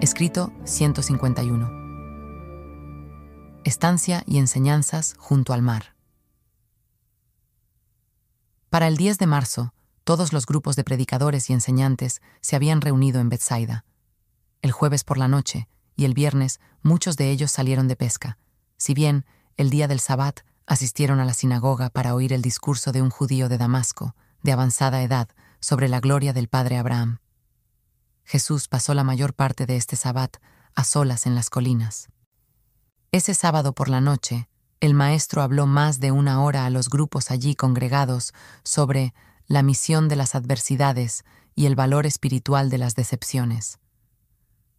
Escrito 151. Estancia y enseñanzas junto al mar. Para el 10 de marzo, todos los grupos de predicadores y enseñantes se habían reunido en Betsaida. El jueves por la noche y el viernes muchos de ellos salieron de pesca, si bien el día del Sabbat asistieron a la sinagoga para oír el discurso de un judío de Damasco, de avanzada edad, sobre la gloria del padre Abraham. Jesús pasó la mayor parte de este Sabbat a solas en las colinas. Ese sábado por la noche, el maestro habló más de 1 hora a los grupos allí congregados sobre la misión de las adversidades y el valor espiritual de las decepciones.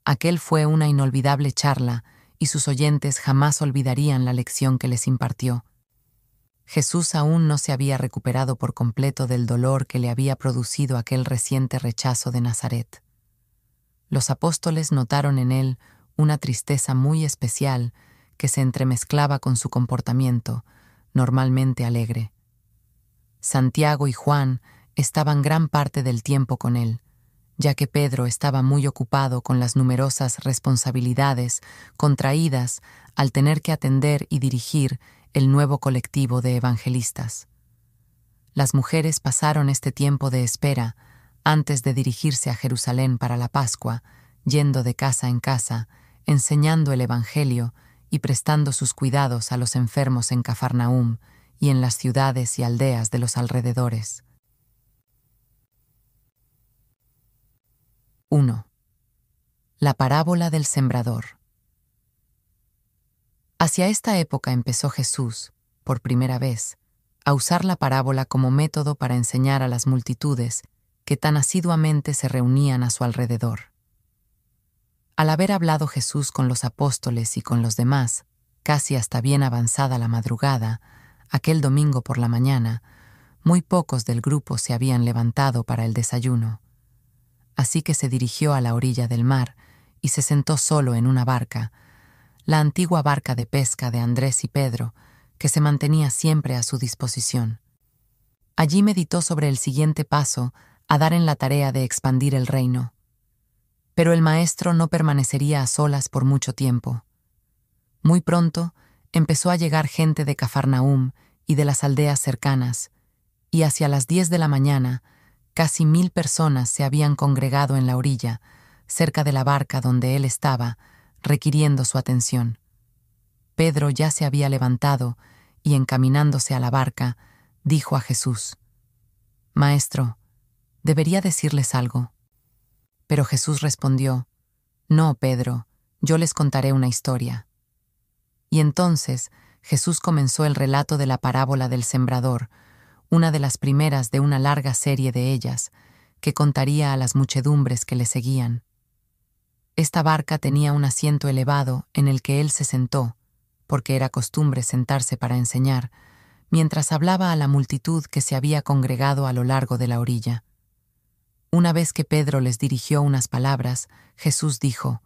Aquel fue una inolvidable charla y sus oyentes jamás olvidarían la lección que les impartió. Jesús aún no se había recuperado por completo del dolor que le había producido aquel reciente rechazo de Nazaret. Los apóstoles notaron en él una tristeza muy especial que se entremezclaba con su comportamiento, normalmente alegre. Santiago y Juan estaban gran parte del tiempo con él, ya que Pedro estaba muy ocupado con las numerosas responsabilidades contraídas al tener que atender y dirigir el nuevo colectivo de evangelistas. Las mujeres pasaron este tiempo de espera antes de dirigirse a Jerusalén para la Pascua, yendo de casa en casa, enseñando el Evangelio y prestando sus cuidados a los enfermos en Cafarnaúm y en las ciudades y aldeas de los alrededores. 1. La parábola del sembrador. Hacia esta época empezó Jesús, por primera vez, a usar la parábola como método para enseñar a las multitudes que tan asiduamente se reunían a su alrededor. Al haber hablado Jesús con los apóstoles y con los demás, casi hasta bien avanzada la madrugada, aquel domingo por la mañana, muy pocos del grupo se habían levantado para el desayuno. Así que se dirigió a la orilla del mar y se sentó solo en una barca, la antigua barca de pesca de Andrés y Pedro, que se mantenía siempre a su disposición. Allí meditó sobre el siguiente paso a dar en la tarea de expandir el reino. Pero el maestro no permanecería a solas por mucho tiempo. Muy pronto empezó a llegar gente de Cafarnaúm y de las aldeas cercanas, y hacia las 10 de la mañana casi 1000 personas se habían congregado en la orilla, cerca de la barca donde él estaba, requiriendo su atención. Pedro ya se había levantado y, encaminándose a la barca, dijo a Jesús: «Maestro, ¿debería decirles algo?» Pero Jesús respondió: «No, Pedro, yo les contaré una historia». Y entonces Jesús comenzó el relato de la parábola del sembrador, una de las primeras de una larga serie de ellas, que contaría a las muchedumbres que le seguían. Esta barca tenía un asiento elevado en el que él se sentó, porque era costumbre sentarse para enseñar, mientras hablaba a la multitud que se había congregado a lo largo de la orilla. Una vez que Pedro les dirigió unas palabras, Jesús dijo: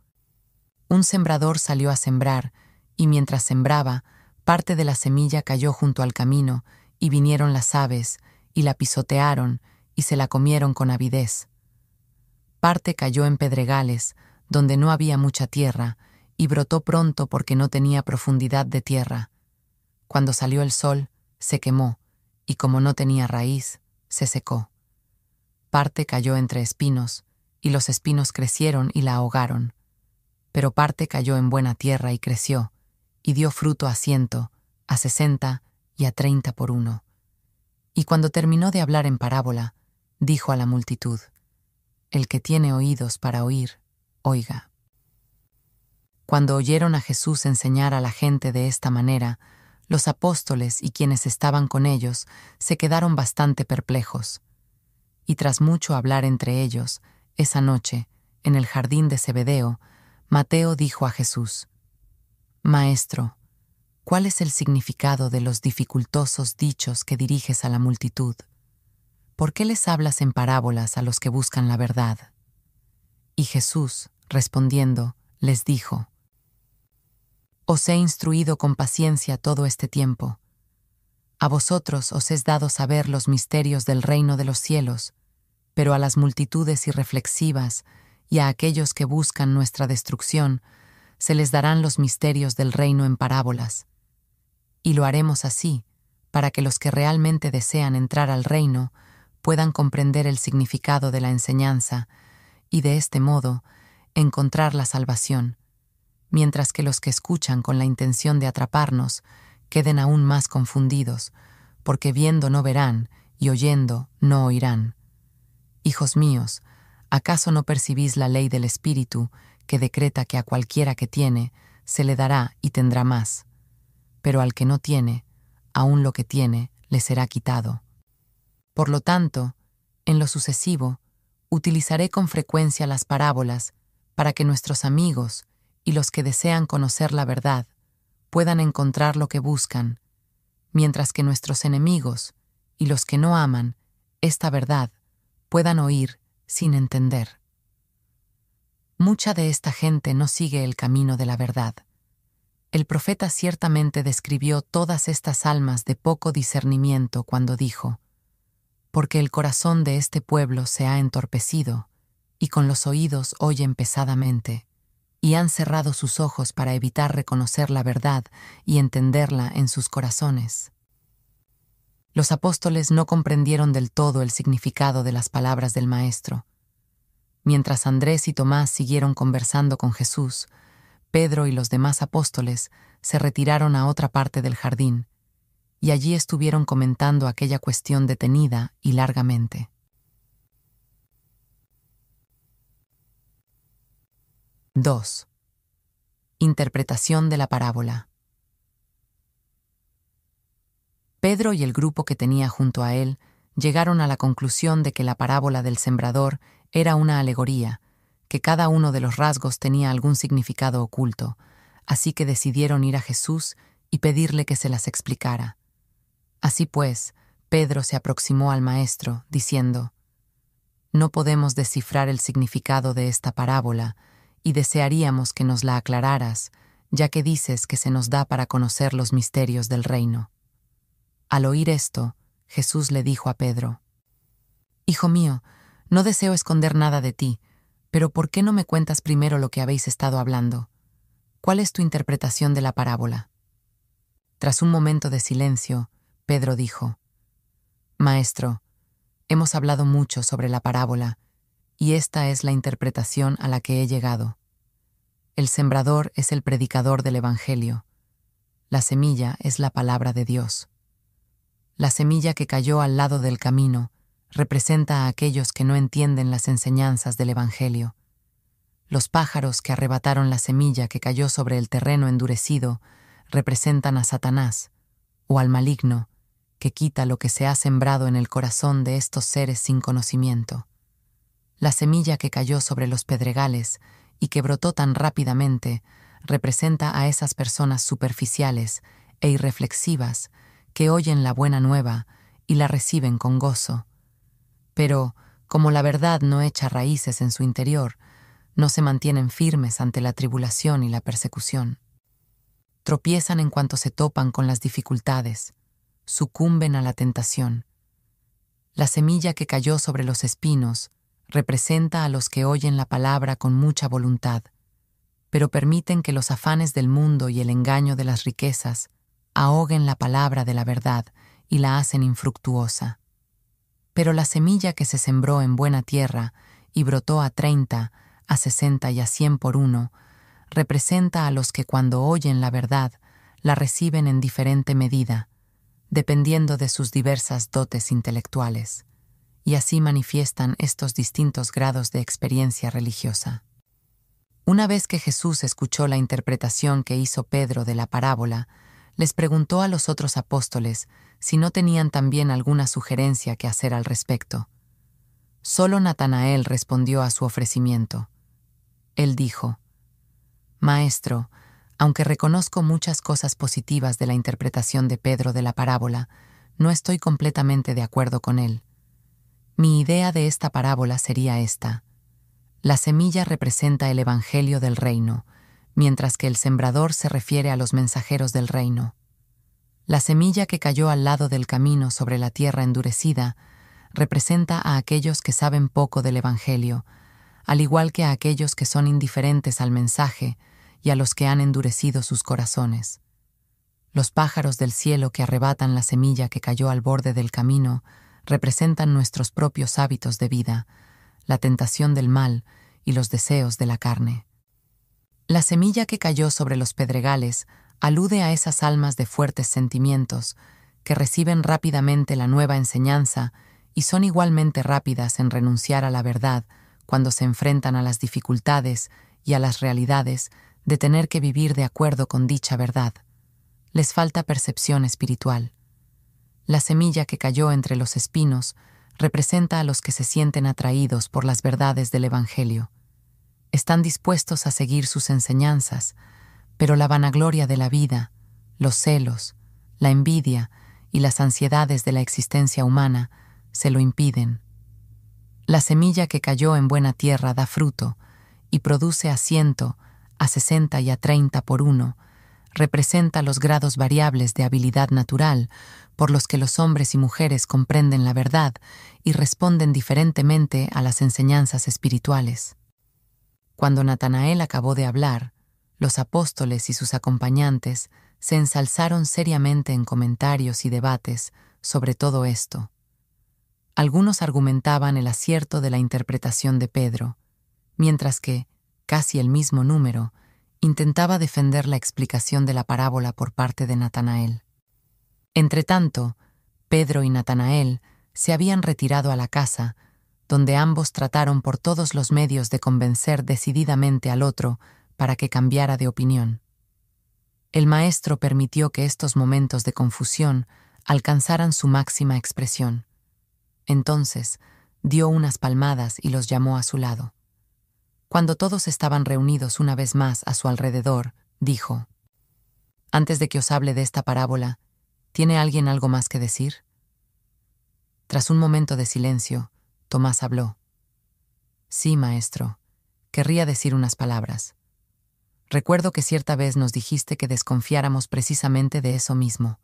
«Un sembrador salió a sembrar, y mientras sembraba, parte de la semilla cayó junto al camino, y vinieron las aves, y la pisotearon, y se la comieron con avidez. Parte cayó en pedregales, donde no había mucha tierra, y brotó pronto porque no tenía profundidad de tierra. Cuando salió el sol, se quemó, y como no tenía raíz, se secó. Parte cayó entre espinos, y los espinos crecieron y la ahogaron. Pero parte cayó en buena tierra y creció, y dio fruto a 100, a 60 y a 30 por uno. Y cuando terminó de hablar en parábola, dijo a la multitud: El que tiene oídos para oír, oiga. Cuando oyeron a Jesús enseñar a la gente de esta manera, los apóstoles y quienes estaban con ellos se quedaron bastante perplejos. Y tras mucho hablar entre ellos, esa noche, en el jardín de Zebedeo, Mateo dijo a Jesús: Maestro, ¿cuál es el significado de los dificultosos dichos que diriges a la multitud? ¿Por qué les hablas en parábolas a los que buscan la verdad? Y Jesús, respondiendo, les dijo: Os he instruido con paciencia todo este tiempo. A vosotros os es dado saber los misterios del reino de los cielos, pero a las multitudes irreflexivas y a aquellos que buscan nuestra destrucción se les darán los misterios del reino en parábolas. Y lo haremos así, para que los que realmente desean entrar al reino puedan comprender el significado de la enseñanza y de este modo encontrar la salvación, mientras que los que escuchan con la intención de atraparnos queden aún más confundidos, porque viendo no verán y oyendo no oirán. Hijos míos, ¿acaso no percibís la ley del Espíritu que decreta que a cualquiera que tiene se le dará y tendrá más? Pero al que no tiene, aún lo que tiene le será quitado. Por lo tanto, en lo sucesivo, utilizaré con frecuencia las parábolas para que nuestros amigos y los que desean conocer la verdad puedan encontrar lo que buscan, mientras que nuestros enemigos y los que no aman esta verdad puedan oír sin entender. Mucha de esta gente no sigue el camino de la verdad. El profeta ciertamente describió todas estas almas de poco discernimiento cuando dijo: Porque el corazón de este pueblo se ha entorpecido, y con los oídos oyen pesadamente, y han cerrado sus ojos para evitar reconocer la verdad y entenderla en sus corazones. Los apóstoles no comprendieron del todo el significado de las palabras del Maestro. Mientras Andrés y Tomás siguieron conversando con Jesús, Pedro y los demás apóstoles se retiraron a otra parte del jardín, y allí estuvieron comentando aquella cuestión detenida y largamente. 2. Interpretación de la parábola. Pedro y el grupo que tenía junto a él llegaron a la conclusión de que la parábola del sembrador era una alegoría, que cada uno de los rasgos tenía algún significado oculto, así que decidieron ir a Jesús y pedirle que se las explicara. Así pues, Pedro se aproximó al Maestro, diciendo: No podemos descifrar el significado de esta parábola, y desearíamos que nos la aclararas, ya que dices que se nos da para conocer los misterios del reino. Al oír esto, Jesús le dijo a Pedro: Hijo mío, no deseo esconder nada de ti, pero ¿por qué no me cuentas primero lo que habéis estado hablando? ¿Cuál es tu interpretación de la parábola? Tras un momento de silencio, Pedro dijo: Maestro, hemos hablado mucho sobre la parábola, y esta es la interpretación a la que he llegado. El sembrador es el predicador del Evangelio. La semilla es la palabra de Dios. La semilla que cayó al lado del camino representa a aquellos que no entienden las enseñanzas del Evangelio. Los pájaros que arrebataron la semilla que cayó sobre el terreno endurecido representan a Satanás, o al maligno, que quita lo que se ha sembrado en el corazón de estos seres sin conocimiento. La semilla que cayó sobre los pedregales y que brotó tan rápidamente representa a esas personas superficiales e irreflexivas que oyen la buena nueva y la reciben con gozo. Pero, como la verdad no echa raíces en su interior, no se mantienen firmes ante la tribulación y la persecución. Tropiezan en cuanto se topan con las dificultades, sucumben a la tentación. La semilla que cayó sobre los espinos representa a los que oyen la palabra con mucha voluntad, pero permiten que los afanes del mundo y el engaño de las riquezas ahoguen la palabra de la verdad y la hacen infructuosa. Pero la semilla que se sembró en buena tierra y brotó a 30, a 60 y a 100 por uno, representa a los que cuando oyen la verdad, la reciben en diferente medida, dependiendo de sus diversas dotes intelectuales, y así manifiestan estos distintos grados de experiencia religiosa. Una vez que Jesús escuchó la interpretación que hizo Pedro de la parábola, les preguntó a los otros apóstoles si no tenían también alguna sugerencia que hacer al respecto. Solo Natanael respondió a su ofrecimiento. Él dijo: «Maestro, aunque reconozco muchas cosas positivas de la interpretación de Pedro de la parábola, no estoy completamente de acuerdo con él. Mi idea de esta parábola sería esta. La semilla representa el evangelio del reino, mientras que el sembrador se refiere a los mensajeros del reino. La semilla que cayó al lado del camino sobre la tierra endurecida representa a aquellos que saben poco del evangelio, al igual que a aquellos que son indiferentes al mensaje y a los que han endurecido sus corazones. Los pájaros del cielo que arrebatan la semilla que cayó al borde del camino representan nuestros propios hábitos de vida, la tentación del mal y los deseos de la carne. La semilla que cayó sobre los pedregales alude a esas almas de fuertes sentimientos que reciben rápidamente la nueva enseñanza y son igualmente rápidas en renunciar a la verdad cuando se enfrentan a las dificultades y a las realidades de tener que vivir de acuerdo con dicha verdad. Les falta percepción espiritual. La semilla que cayó entre los espinos representa a los que se sienten atraídos por las verdades del Evangelio. Están dispuestos a seguir sus enseñanzas, pero la vanagloria de la vida, los celos, la envidia y las ansiedades de la existencia humana se lo impiden. La semilla que cayó en buena tierra da fruto y produce a 100, a 60 y a 30 por uno, representa los grados variables de habilidad natural por los que los hombres y mujeres comprenden la verdad y responden diferentemente a las enseñanzas espirituales. Cuando Natanael acabó de hablar, los apóstoles y sus acompañantes se ensalzaron seriamente en comentarios y debates sobre todo esto. Algunos argumentaban el acierto de la interpretación de Pedro, mientras que, casi el mismo número, intentaba defender la explicación de la parábola por parte de Natanael. Entretanto, Pedro y Natanael se habían retirado a la casa, donde ambos trataron por todos los medios de convencer decididamente al otro para que cambiara de opinión. El maestro permitió que estos momentos de confusión alcanzaran su máxima expresión. Entonces, dio unas palmadas y los llamó a su lado. Cuando todos estaban reunidos una vez más a su alrededor, dijo: «Antes de que os hable de esta parábola, ¿tiene alguien algo más que decir?». Tras un momento de silencio, Tomás habló. «Sí, maestro, querría decir unas palabras. Recuerdo que cierta vez nos dijiste que desconfiáramos precisamente de eso mismo.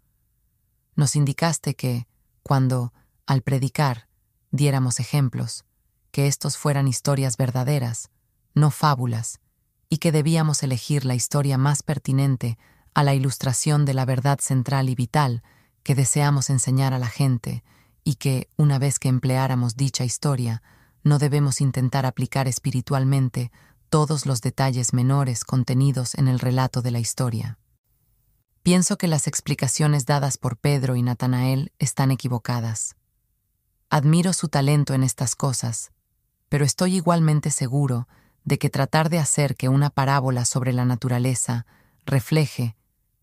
Nos indicaste que, cuando, al predicar, diéramos ejemplos, que estos fueran historias verdaderas, no fábulas, y que debíamos elegir la historia más pertinente a la ilustración de la verdad central y vital que deseamos enseñar a la gente, y que, una vez que empleáramos dicha historia, no debemos intentar aplicar espiritualmente todos los detalles menores contenidos en el relato de la historia. Pienso que las explicaciones dadas por Pedro y Natanael están equivocadas. Admiro su talento en estas cosas, pero estoy igualmente seguro de que tratar de hacer que una parábola sobre la naturaleza refleje,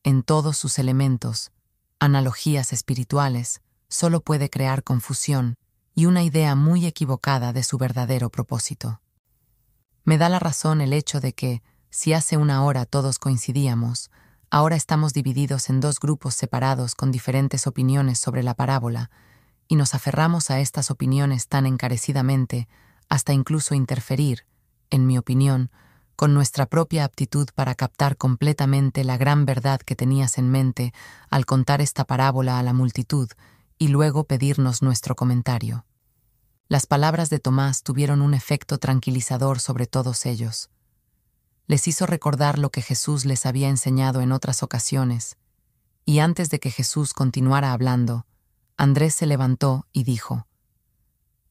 en todos sus elementos, analogías espirituales, solo puede crear confusión y una idea muy equivocada de su verdadero propósito. Me da la razón el hecho de que, si hace una hora todos coincidíamos, ahora estamos divididos en dos grupos separados con diferentes opiniones sobre la parábola, y nos aferramos a estas opiniones tan encarecidamente hasta incluso interferir, en mi opinión, con nuestra propia aptitud para captar completamente la gran verdad que tenías en mente al contar esta parábola a la multitud y luego pedirnos nuestro comentario. Las palabras de Tomás tuvieron un efecto tranquilizador sobre todos ellos. Les hizo recordar lo que Jesús les había enseñado en otras ocasiones, y antes de que Jesús continuara hablando, Andrés se levantó y dijo: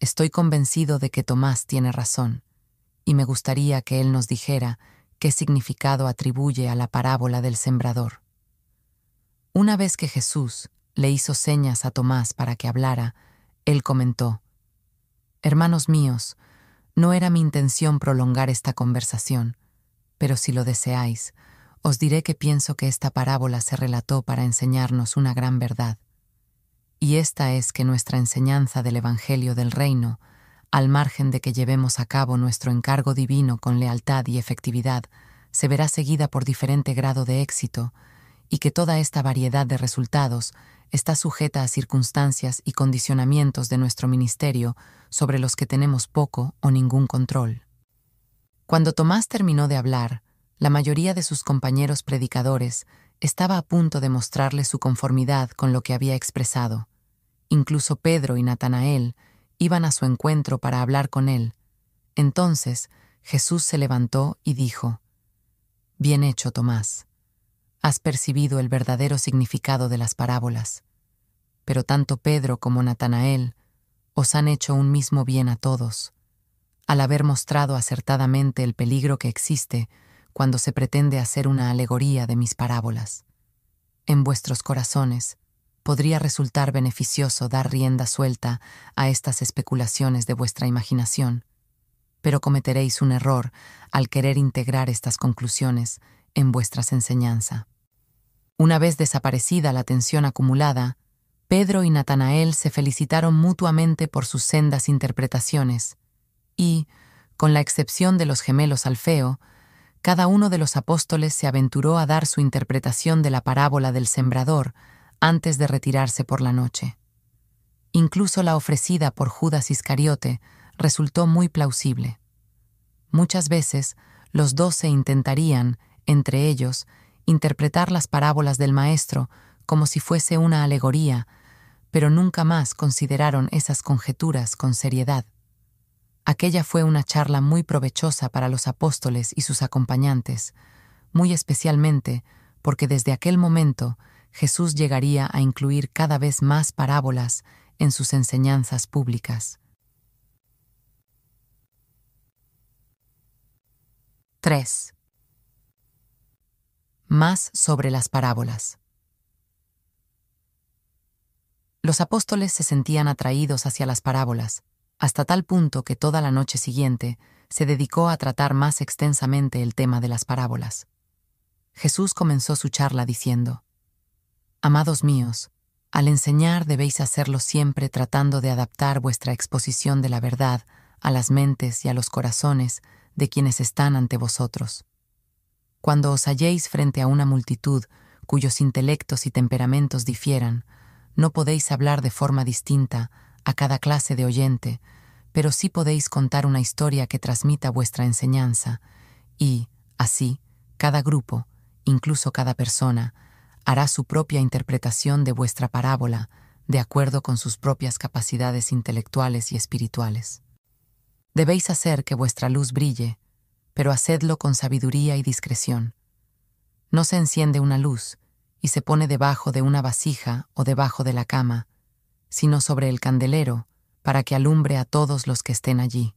«Estoy convencido de que Tomás tiene razón, y me gustaría que él nos dijera qué significado atribuye a la parábola del sembrador». Una vez que Jesús le hizo señas a Tomás para que hablara, él comentó: «Hermanos míos, no era mi intención prolongar esta conversación, pero si lo deseáis, os diré que pienso que esta parábola se relató para enseñarnos una gran verdad. Y esta es que nuestra enseñanza del Evangelio del Reino, al margen de que llevemos a cabo nuestro encargo divino con lealtad y efectividad, se verá seguida por diferente grado de éxito, y que toda esta variedad de resultados está sujeta a circunstancias y condicionamientos de nuestro ministerio sobre los que tenemos poco o ningún control». Cuando Tomás terminó de hablar, la mayoría de sus compañeros predicadores estaba a punto de mostrarle su conformidad con lo que había expresado. Incluso Pedro y Natanael iban a su encuentro para hablar con él. Entonces Jesús se levantó y dijo: «Bien hecho, Tomás. Has percibido el verdadero significado de las parábolas. Pero tanto Pedro como Natanael os han hecho un mismo bien a todos, al haber mostrado acertadamente el peligro que existe cuando se pretende hacer una alegoría de mis parábolas. En vuestros corazones podría resultar beneficioso dar rienda suelta a estas especulaciones de vuestra imaginación, pero cometeréis un error al querer integrar estas conclusiones en vuestras enseñanzas». Una vez desaparecida la tensión acumulada, Pedro y Natanael se felicitaron mutuamente por sus sendas interpretaciones y, con la excepción de los gemelos Alfeo, cada uno de los apóstoles se aventuró a dar su interpretación de la parábola del sembrador antes de retirarse por la noche. Incluso la ofrecida por Judas Iscariote resultó muy plausible. Muchas veces los 12 intentarían, entre ellos, interpretar las parábolas del Maestro como si fuese una alegoría, pero nunca más consideraron esas conjeturas con seriedad. Aquella fue una charla muy provechosa para los apóstoles y sus acompañantes, muy especialmente porque desde aquel momento Jesús llegaría a incluir cada vez más parábolas en sus enseñanzas públicas. 3. Más sobre las parábolas. Los apóstoles se sentían atraídos hacia las parábolas, hasta tal punto que toda la noche siguiente se dedicó a tratar más extensamente el tema de las parábolas. Jesús comenzó su charla diciendo: «Amados míos, al enseñar debéis hacerlo siempre tratando de adaptar vuestra exposición de la verdad a las mentes y a los corazones de quienes están ante vosotros. Cuando os halléis frente a una multitud cuyos intelectos y temperamentos difieran, no podéis hablar de forma distinta a cada clase de oyente, pero sí podéis contar una historia que transmita vuestra enseñanza, y, así, cada grupo, incluso cada persona, hará su propia interpretación de vuestra parábola de acuerdo con sus propias capacidades intelectuales y espirituales. Debéis hacer que vuestra luz brille, pero hacedlo con sabiduría y discreción. No se enciende una luz y se pone debajo de una vasija o debajo de la cama, sino sobre el candelero, para que alumbre a todos los que estén allí.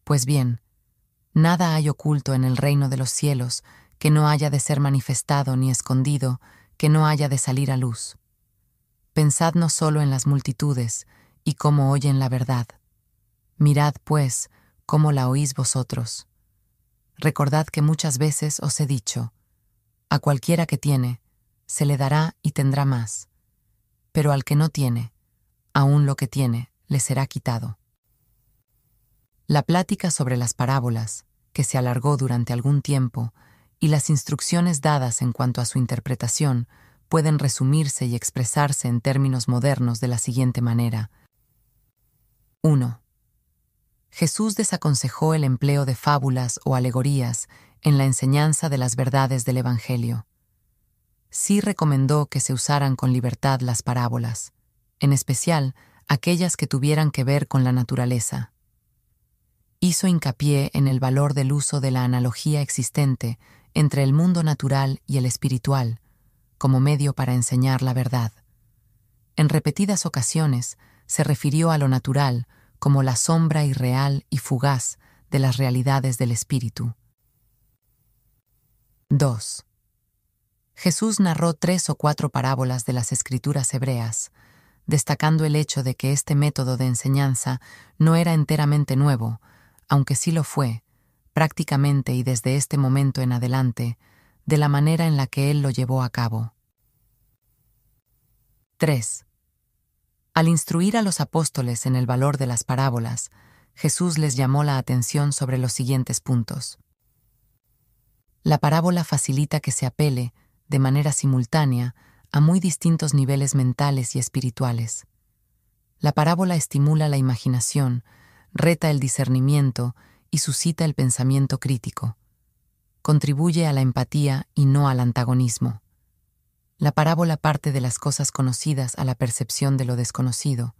Pues bien, nada hay oculto en el reino de los cielos que no haya de ser manifestado ni escondido, que no haya de salir a luz. Pensad no solo en las multitudes y cómo oyen la verdad. Mirad, pues, cómo la oís vosotros. Recordad que muchas veces os he dicho: a cualquiera que tiene, se le dará y tendrá más, pero al que no tiene, aún lo que tiene, le será quitado. La plática sobre las parábolas, que se alargó durante algún tiempo, y las instrucciones dadas en cuanto a su interpretación, pueden resumirse y expresarse en términos modernos de la siguiente manera. 1. Jesús desaconsejó el empleo de fábulas o alegorías en la enseñanza de las verdades del Evangelio. Sí recomendó que se usaran con libertad las parábolas, en especial aquellas que tuvieran que ver con la naturaleza. Hizo hincapié en el valor del uso de la analogía existente entre el mundo natural y el espiritual, como medio para enseñar la verdad. En repetidas ocasiones se refirió a lo natural como la sombra irreal y fugaz de las realidades del espíritu. 2. Jesús narró 3 o 4 parábolas de las Escrituras hebreas, destacando el hecho de que este método de enseñanza no era enteramente nuevo, aunque sí lo fue, prácticamente y desde este momento en adelante, de la manera en la que él lo llevó a cabo. 3. Al instruir a los apóstoles en el valor de las parábolas, Jesús les llamó la atención sobre los siguientes puntos. La parábola facilita que se apele, de manera simultánea, a muy distintos niveles mentales y espirituales. La parábola estimula la imaginación, reta el discernimiento y suscita el pensamiento crítico. Contribuye a la empatía y no al antagonismo. La parábola parte de las cosas conocidas a la percepción de lo desconocido.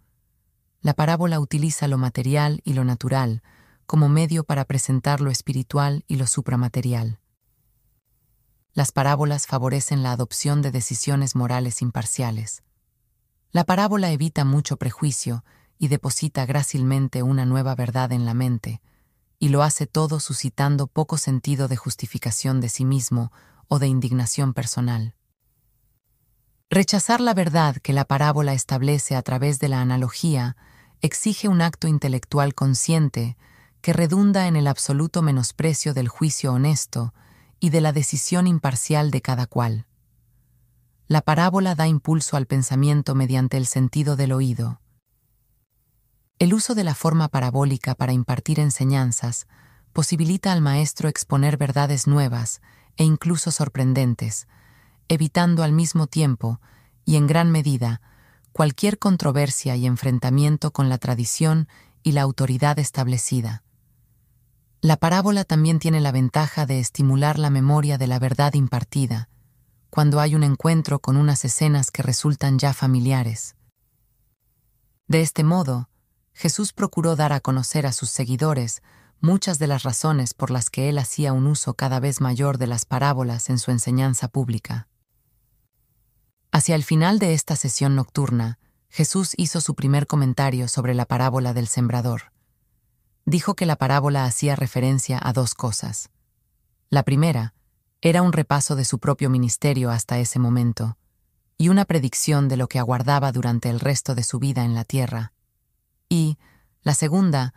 La parábola utiliza lo material y lo natural como medio para presentar lo espiritual y lo supramaterial. Las parábolas favorecen la adopción de decisiones morales imparciales. La parábola evita mucho prejuicio y deposita grácilmente una nueva verdad en la mente, y lo hace todo suscitando poco sentido de justificación de sí mismo o de indignación personal. Rechazar la verdad que la parábola establece a través de la analogía exige un acto intelectual consciente que redunda en el absoluto menosprecio del juicio honesto y de la decisión imparcial de cada cual. La parábola da impulso al pensamiento mediante el sentido del oído. El uso de la forma parabólica para impartir enseñanzas posibilita al maestro exponer verdades nuevas e incluso sorprendentes, evitando al mismo tiempo, y en gran medida, cualquier controversia y enfrentamiento con la tradición y la autoridad establecida. La parábola también tiene la ventaja de estimular la memoria de la verdad impartida, cuando hay un encuentro con unas escenas que resultan ya familiares. De este modo, Jesús procuró dar a conocer a sus seguidores muchas de las razones por las que él hacía un uso cada vez mayor de las parábolas en su enseñanza pública. Hacia el final de esta sesión nocturna, Jesús hizo su primer comentario sobre la parábola del sembrador. Dijo que la parábola hacía referencia a 2 cosas. La primera era un repaso de su propio ministerio hasta ese momento, y una predicción de lo que aguardaba durante el resto de su vida en la tierra. Y, la segunda,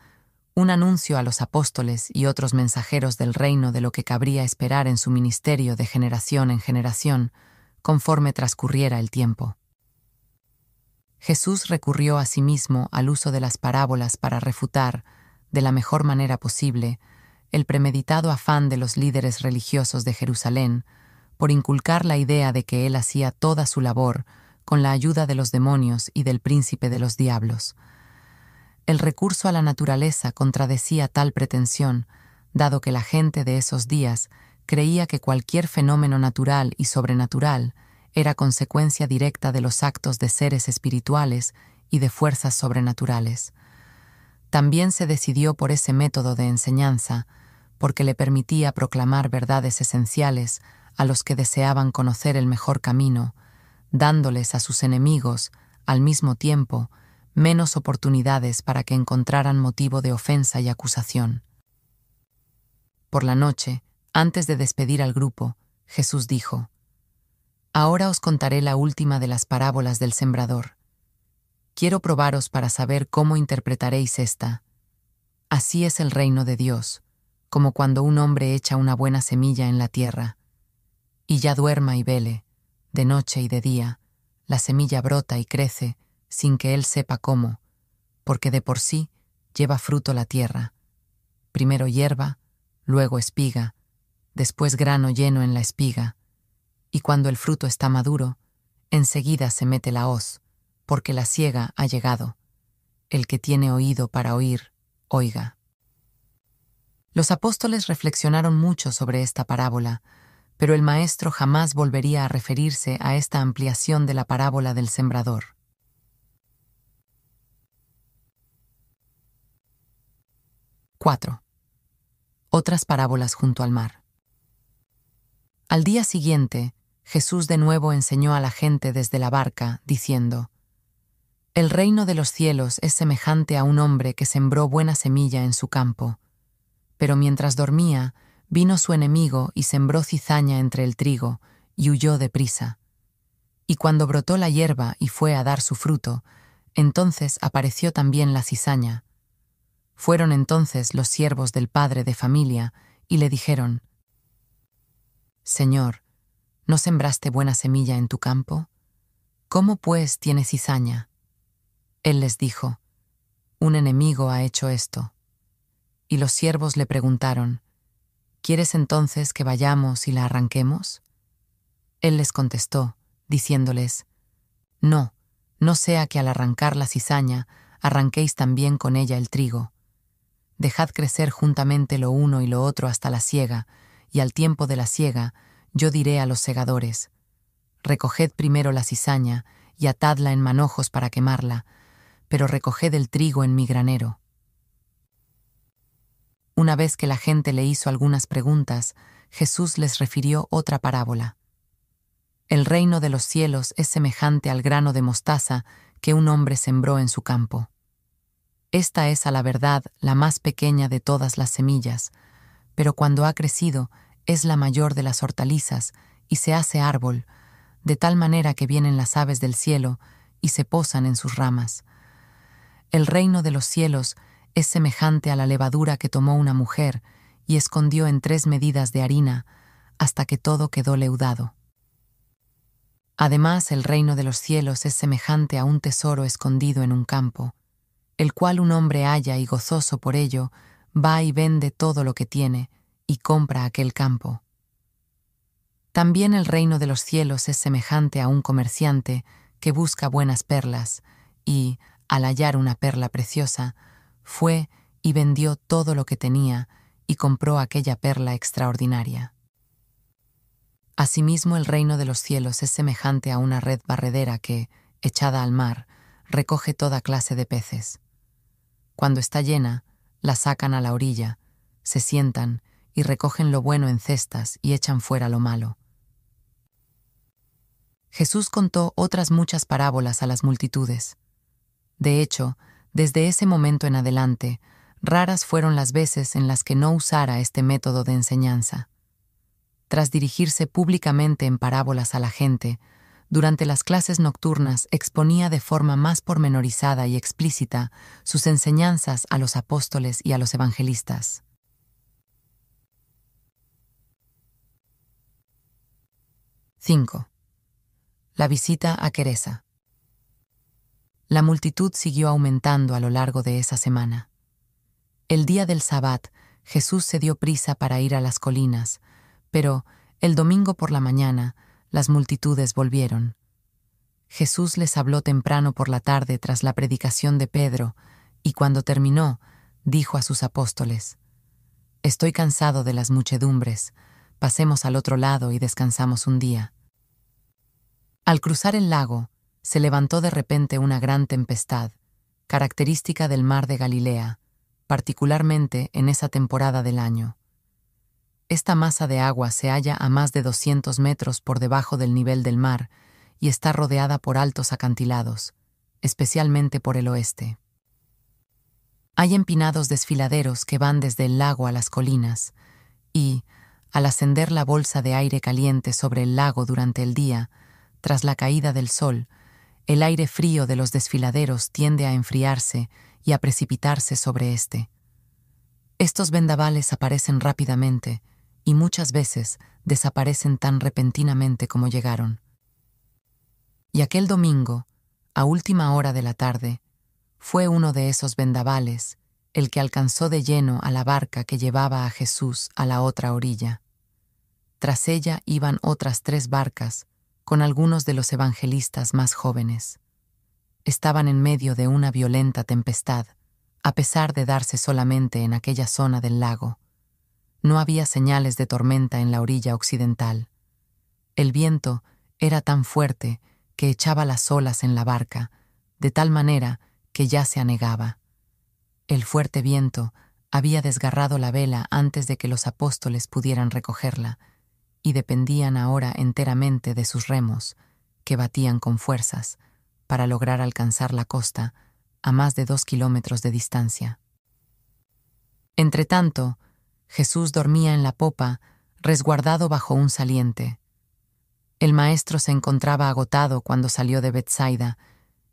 un anuncio a los apóstoles y otros mensajeros del reino de lo que cabría esperar en su ministerio de generación en generación, conforme transcurriera el tiempo. Jesús recurrió asimismo al uso de las parábolas para refutar, de la mejor manera posible, el premeditado afán de los líderes religiosos de Jerusalén por inculcar la idea de que él hacía toda su labor con la ayuda de los demonios y del príncipe de los diablos. El recurso a la naturaleza contradecía tal pretensión, dado que la gente de esos días creía que cualquier fenómeno natural y sobrenatural era consecuencia directa de los actos de seres espirituales y de fuerzas sobrenaturales. También se decidió por ese método de enseñanza, porque le permitía proclamar verdades esenciales a los que deseaban conocer el mejor camino, dándoles a sus enemigos, al mismo tiempo, menos oportunidades para que encontraran motivo de ofensa y acusación. Por la noche, antes de despedir al grupo, Jesús dijo: «Ahora os contaré la última de las parábolas del sembrador. Quiero probaros para saber cómo interpretaréis esta. Así es el reino de Dios, como cuando un hombre echa una buena semilla en la tierra. Y ya duerma y vele, de noche y de día, la semilla brota y crece sin que él sepa cómo, porque de por sí lleva fruto la tierra. Primero hierba, luego espiga, después grano lleno en la espiga, y cuando el fruto está maduro, enseguida se mete la hoz, porque la siega ha llegado. El que tiene oído para oír, oiga». Los apóstoles reflexionaron mucho sobre esta parábola, pero el maestro jamás volvería a referirse a esta ampliación de la parábola del sembrador. 4. Otras parábolas junto al mar. Al día siguiente, Jesús de nuevo enseñó a la gente desde la barca, diciendo: El reino de los cielos es semejante a un hombre que sembró buena semilla en su campo. Pero mientras dormía, vino su enemigo y sembró cizaña entre el trigo, y huyó deprisa. Y cuando brotó la hierba y fue a dar su fruto, entonces apareció también la cizaña. Fueron entonces los siervos del padre de familia y le dijeron: Señor, ¿no sembraste buena semilla en tu campo? ¿Cómo pues tiene cizaña? Él les dijo: Un enemigo ha hecho esto. Y los siervos le preguntaron: ¿Quieres entonces que vayamos y la arranquemos? Él les contestó, diciéndoles: No, no sea que al arrancar la cizaña arranquéis también con ella el trigo. Dejad crecer juntamente lo uno y lo otro hasta la siega, y al tiempo de la siega yo diré a los segadores: Recoged primero la cizaña y atadla en manojos para quemarla, pero recoged el trigo en mi granero. Una vez que la gente le hizo algunas preguntas, Jesús les refirió otra parábola. El reino de los cielos es semejante al grano de mostaza que un hombre sembró en su campo. Esta es a la verdad la más pequeña de todas las semillas, pero cuando ha crecido es la mayor de las hortalizas y se hace árbol, de tal manera que vienen las aves del cielo y se posan en sus ramas. El reino de los cielos es semejante a la levadura que tomó una mujer y escondió en 3 medidas de harina hasta que todo quedó leudado. Además, el reino de los cielos es semejante a un tesoro escondido en un campo, el cual un hombre halla y gozoso por ello va y vende todo lo que tiene y compra aquel campo. También el reino de los cielos es semejante a un comerciante que busca buenas perlas y, al hallar una perla preciosa, fue y vendió todo lo que tenía y compró aquella perla extraordinaria. Asimismo, el reino de los cielos es semejante a una red barredera que, echada al mar, recoge toda clase de peces. Cuando está llena, la sacan a la orilla, se sientan y recogen lo bueno en cestas y echan fuera lo malo. Jesús contó otras muchas parábolas a las multitudes. De hecho, desde ese momento en adelante, raras fueron las veces en las que no usara este método de enseñanza. Tras dirigirse públicamente en parábolas a la gente, durante las clases nocturnas exponía de forma más pormenorizada y explícita sus enseñanzas a los apóstoles y a los evangelistas. 5. La visita a Queresa. La multitud siguió aumentando a lo largo de esa semana. El día del Sabbat, Jesús se dio prisa para ir a las colinas, pero el domingo por la mañana las multitudes volvieron. Jesús les habló temprano por la tarde tras la predicación de Pedro, y cuando terminó, dijo a sus apóstoles: Estoy cansado de las muchedumbres, pasemos al otro lado y descansamos un día. Al cruzar el lago, se levantó de repente una gran tempestad, característica del mar de Galilea, particularmente en esa temporada del año. Esta masa de agua se halla a más de 200 metros por debajo del nivel del mar y está rodeada por altos acantilados, especialmente por el oeste. Hay empinados desfiladeros que van desde el lago a las colinas y, al ascender la bolsa de aire caliente sobre el lago durante el día, tras la caída del sol, el aire frío de los desfiladeros tiende a enfriarse y a precipitarse sobre éste. Estos vendavales aparecen rápidamente y muchas veces desaparecen tan repentinamente como llegaron. Y aquel domingo, a última hora de la tarde, fue uno de esos vendavales el que alcanzó de lleno a la barca que llevaba a Jesús a la otra orilla. Tras ella iban otras 3 barcas, con algunos de los evangelistas más jóvenes. Estaban en medio de una violenta tempestad, a pesar de darse solamente en aquella zona del lago. No había señales de tormenta en la orilla occidental. El viento era tan fuerte que echaba las olas en la barca, de tal manera que ya se anegaba. El fuerte viento había desgarrado la vela antes de que los apóstoles pudieran recogerla, y dependían ahora enteramente de sus remos, que batían con fuerzas, para lograr alcanzar la costa a más de 2 kilómetros de distancia. Entretanto, Jesús dormía en la popa, resguardado bajo un saliente. El maestro se encontraba agotado cuando salió de Betsaida,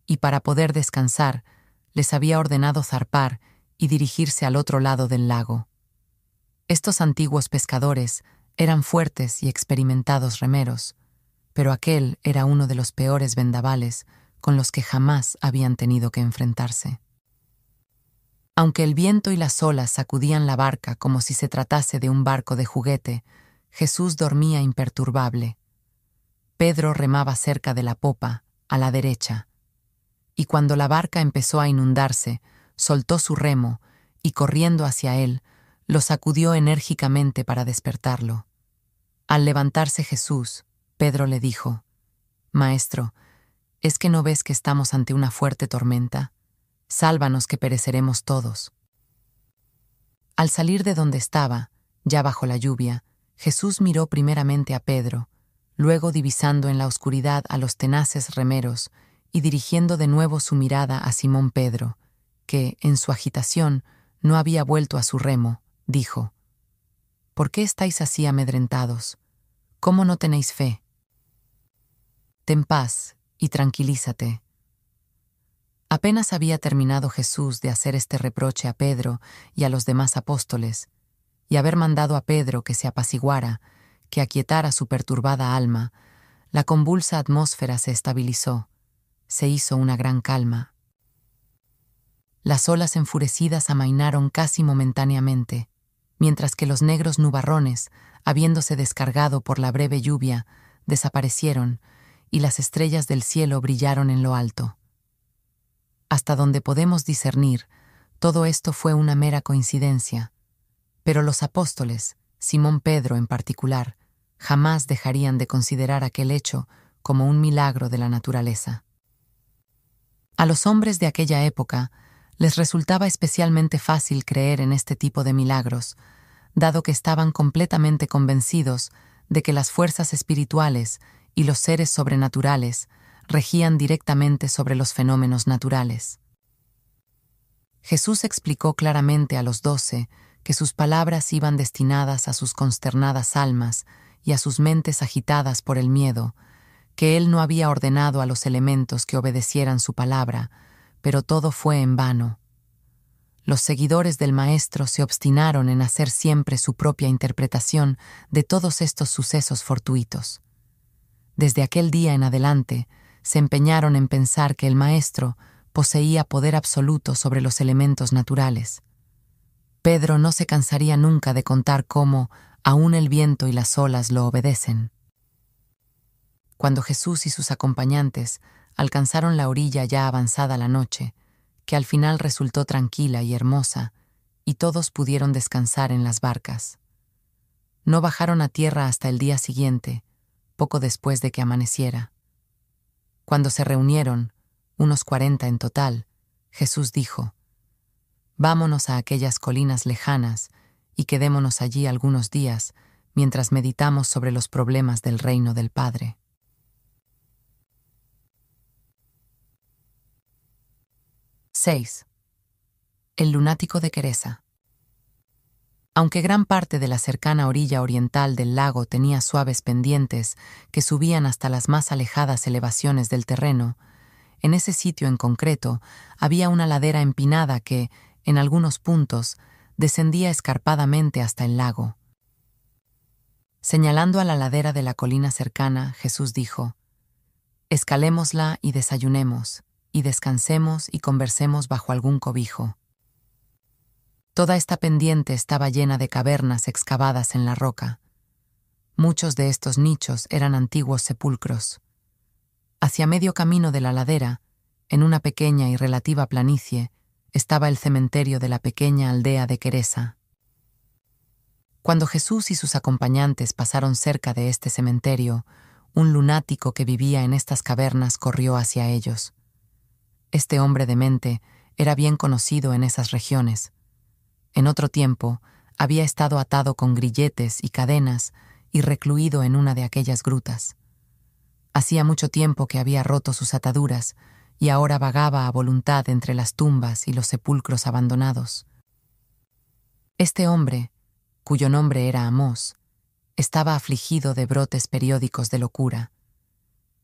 y para poder descansar, les había ordenado zarpar y dirigirse al otro lado del lago. Estos antiguos pescadores eran fuertes y experimentados remeros, pero aquel era uno de los peores vendavales con los que jamás habían tenido que enfrentarse. Aunque el viento y las olas sacudían la barca como si se tratase de un barco de juguete, Jesús dormía imperturbable. Pedro remaba cerca de la popa, a la derecha, y cuando la barca empezó a inundarse, soltó su remo y, corriendo hacia él, lo sacudió enérgicamente para despertarlo. Al levantarse Jesús, Pedro le dijo: «Maestro, ¿es que no ves que estamos ante una fuerte tormenta? Sálvanos que pereceremos todos». Al salir de donde estaba, ya bajo la lluvia, Jesús miró primeramente a Pedro, luego divisando en la oscuridad a los tenaces remeros y dirigiendo de nuevo su mirada a Simón Pedro, que, en su agitación, no había vuelto a su remo, dijo: «¿Por qué estáis así amedrentados? ¿Cómo no tenéis fe? Ten paz y tranquilízate». Apenas había terminado Jesús de hacer este reproche a Pedro y a los demás apóstoles, y haber mandado a Pedro que se apaciguara, que aquietara su perturbada alma, la convulsa atmósfera se estabilizó, se hizo una gran calma. Las olas enfurecidas amainaron casi momentáneamente, mientras que los negros nubarrones, habiéndose descargado por la breve lluvia, desaparecieron y las estrellas del cielo brillaron en lo alto. Hasta donde podemos discernir, todo esto fue una mera coincidencia, pero los apóstoles, Simón Pedro en particular, jamás dejarían de considerar aquel hecho como un milagro de la naturaleza. A los hombres de aquella época les resultaba especialmente fácil creer en este tipo de milagros, dado que estaban completamente convencidos de que las fuerzas espirituales y los seres sobrenaturales regían directamente sobre los fenómenos naturales. Jesús explicó claramente a los 12 que sus palabras iban destinadas a sus consternadas almas y a sus mentes agitadas por el miedo, que él no había ordenado a los elementos que obedecieran su palabra, pero todo fue en vano. Los seguidores del Maestro se obstinaron en hacer siempre su propia interpretación de todos estos sucesos fortuitos. Desde aquel día en adelante, se empeñaron en pensar que el Maestro poseía poder absoluto sobre los elementos naturales. Pedro no se cansaría nunca de contar cómo aún el viento y las olas lo obedecen. Cuando Jesús y sus acompañantes alcanzaron la orilla ya avanzada la noche, que al final resultó tranquila y hermosa, y todos pudieron descansar en las barcas. No bajaron a tierra hasta el día siguiente, poco después de que amaneciera. Cuando se reunieron, unos 40 en total, Jesús dijo: «Vámonos a aquellas colinas lejanas y quedémonos allí algunos días mientras meditamos sobre los problemas del reino del Padre». 6. El lunático de Queresa. Aunque gran parte de la cercana orilla oriental del lago tenía suaves pendientes que subían hasta las más alejadas elevaciones del terreno, en ese sitio en concreto había una ladera empinada que, en algunos puntos, descendía escarpadamente hasta el lago. Señalando a la ladera de la colina cercana, Jesús dijo: «Escalémosla y desayunemos, y descansemos y conversemos bajo algún cobijo». Toda esta pendiente estaba llena de cavernas excavadas en la roca. Muchos de estos nichos eran antiguos sepulcros. Hacia medio camino de la ladera, en una pequeña y relativa planicie, estaba el cementerio de la pequeña aldea de Queresa. Cuando Jesús y sus acompañantes pasaron cerca de este cementerio, un lunático que vivía en estas cavernas corrió hacia ellos. Este hombre demente era bien conocido en esas regiones. En otro tiempo, había estado atado con grilletes y cadenas y recluido en una de aquellas grutas. Hacía mucho tiempo que había roto sus ataduras y ahora vagaba a voluntad entre las tumbas y los sepulcros abandonados. Este hombre, cuyo nombre era Amós, estaba afligido de brotes periódicos de locura.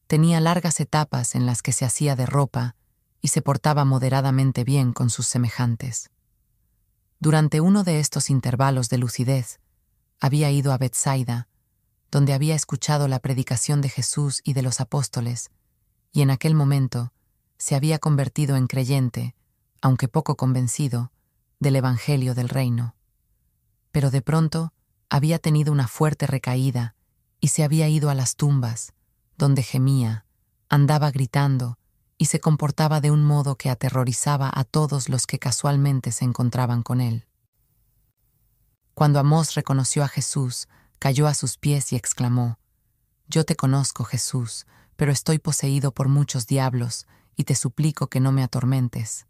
Tenía largas etapas en las que se hacía de ropa y se portaba moderadamente bien con sus semejantes. Durante uno de estos intervalos de lucidez, había ido a Betsaida, donde había escuchado la predicación de Jesús y de los apóstoles, y en aquel momento se había convertido en creyente, aunque poco convencido, del Evangelio del Reino. Pero de pronto había tenido una fuerte recaída y se había ido a las tumbas, donde gemía, andaba gritando y se comportaba de un modo que aterrorizaba a todos los que casualmente se encontraban con él. Cuando Amós reconoció a Jesús, cayó a sus pies y exclamó: «Yo te conozco, Jesús, pero estoy poseído por muchos diablos y te suplico que no me atormentes».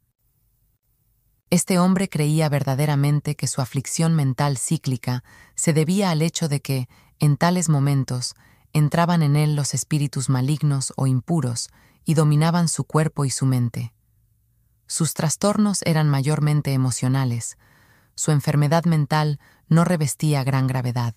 Este hombre creía verdaderamente que su aflicción mental cíclica se debía al hecho de que, en tales momentos, entraban en él los espíritus malignos o impuros y dominaban su cuerpo y su mente. Sus trastornos eran mayormente emocionales. Su enfermedad mental no revestía gran gravedad.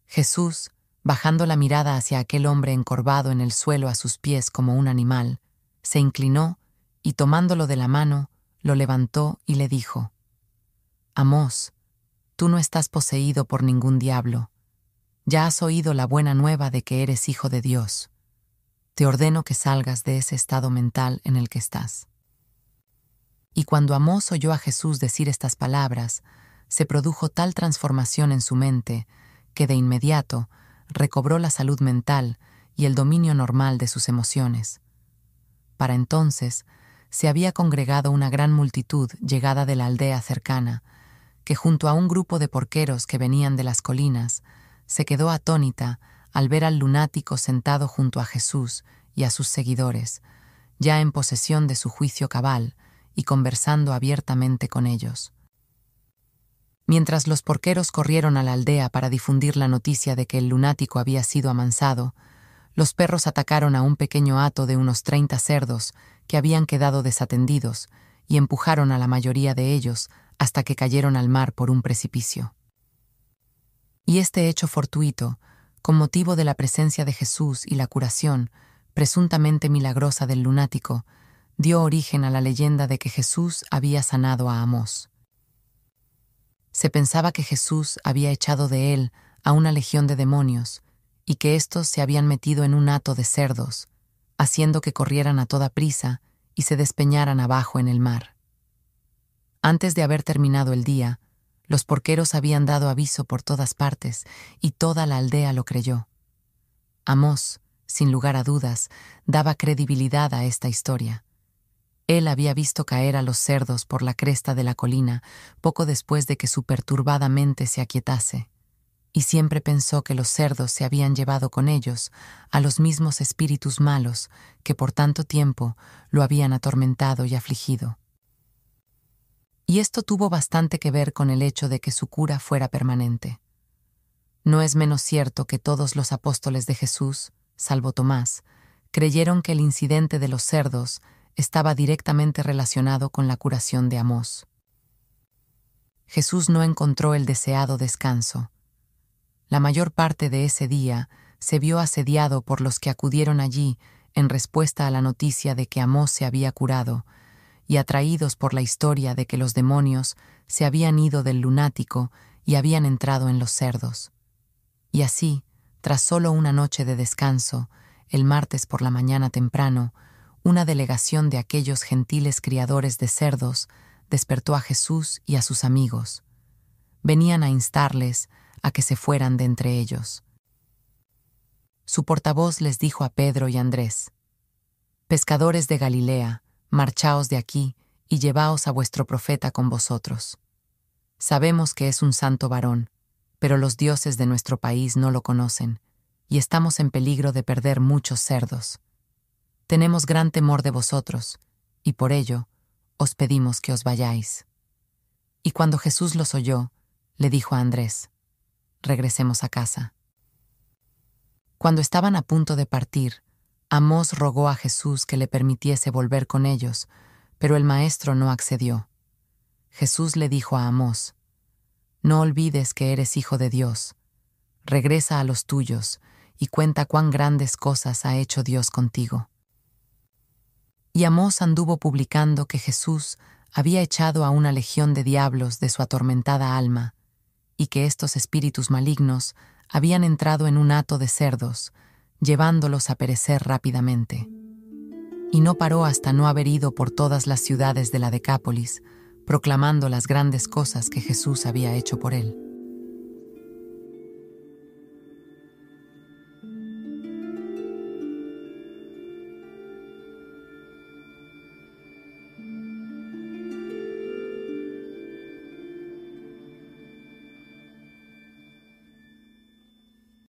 Jesús, bajando la mirada hacia aquel hombre encorvado en el suelo a sus pies como un animal, se inclinó y, tomándolo de la mano, lo levantó y le dijo: «Amós, tú no estás poseído por ningún diablo. Ya has oído la buena nueva de que eres hijo de Dios. Te ordeno que salgas de ese estado mental en el que estás». Y cuando Amós oyó a Jesús decir estas palabras, se produjo tal transformación en su mente que de inmediato recobró la salud mental y el dominio normal de sus emociones. Para entonces, se había congregado una gran multitud llegada de la aldea cercana, que junto a un grupo de porqueros que venían de las colinas, se quedó atónita al ver al lunático sentado junto a Jesús y a sus seguidores, ya en posesión de su juicio cabal y conversando abiertamente con ellos. Mientras los porqueros corrieron a la aldea para difundir la noticia de que el lunático había sido amansado, los perros atacaron a un pequeño hato de unos 30 cerdos que habían quedado desatendidos y empujaron a la mayoría de ellos hasta que cayeron al mar por un precipicio. Y este hecho fortuito, con motivo de la presencia de Jesús y la curación, presuntamente milagrosa del lunático, dio origen a la leyenda de que Jesús había sanado a Amós. Se pensaba que Jesús había echado de él a una legión de demonios y que éstos se habían metido en un hato de cerdos, haciendo que corrieran a toda prisa y se despeñaran abajo en el mar. Antes de haber terminado el día, los porqueros habían dado aviso por todas partes y toda la aldea lo creyó. Amós, sin lugar a dudas, daba credibilidad a esta historia. Él había visto caer a los cerdos por la cresta de la colina poco después de que su perturbada mente se aquietase, y siempre pensó que los cerdos se habían llevado con ellos a los mismos espíritus malos que por tanto tiempo lo habían atormentado y afligido. Y esto tuvo bastante que ver con el hecho de que su cura fuera permanente. No es menos cierto que todos los apóstoles de Jesús, salvo Tomás, creyeron que el incidente de los cerdos estaba directamente relacionado con la curación de Amós. Jesús no encontró el deseado descanso. La mayor parte de ese día se vio asediado por los que acudieron allí en respuesta a la noticia de que Amós se había curado, y atraídos por la historia de que los demonios se habían ido del lunático y habían entrado en los cerdos. Y así, tras solo una noche de descanso, el martes por la mañana temprano, una delegación de aquellos gentiles criadores de cerdos despertó a Jesús y a sus amigos. Venían a instarles a que se fueran de entre ellos. Su portavoz les dijo a Pedro y Andrés: «Pescadores de Galilea, marchaos de aquí y llevaos a vuestro profeta con vosotros. Sabemos que es un santo varón, pero los dioses de nuestro país no lo conocen, y estamos en peligro de perder muchos cerdos. Tenemos gran temor de vosotros, y por ello os pedimos que os vayáis». Y cuando Jesús los oyó, le dijo a Andrés: «Regresemos a casa». Cuando estaban a punto de partir, Amós rogó a Jesús que le permitiese volver con ellos, pero el maestro no accedió. Jesús le dijo a Amós: «No olvides que eres hijo de Dios. Regresa a los tuyos y cuenta cuán grandes cosas ha hecho Dios contigo». Y Amós anduvo publicando que Jesús había echado a una legión de diablos de su atormentada alma, y que estos espíritus malignos habían entrado en un hato de cerdos, llevándolos a perecer rápidamente. Y no paró hasta no haber ido por todas las ciudades de la Decápolis, proclamando las grandes cosas que Jesús había hecho por él.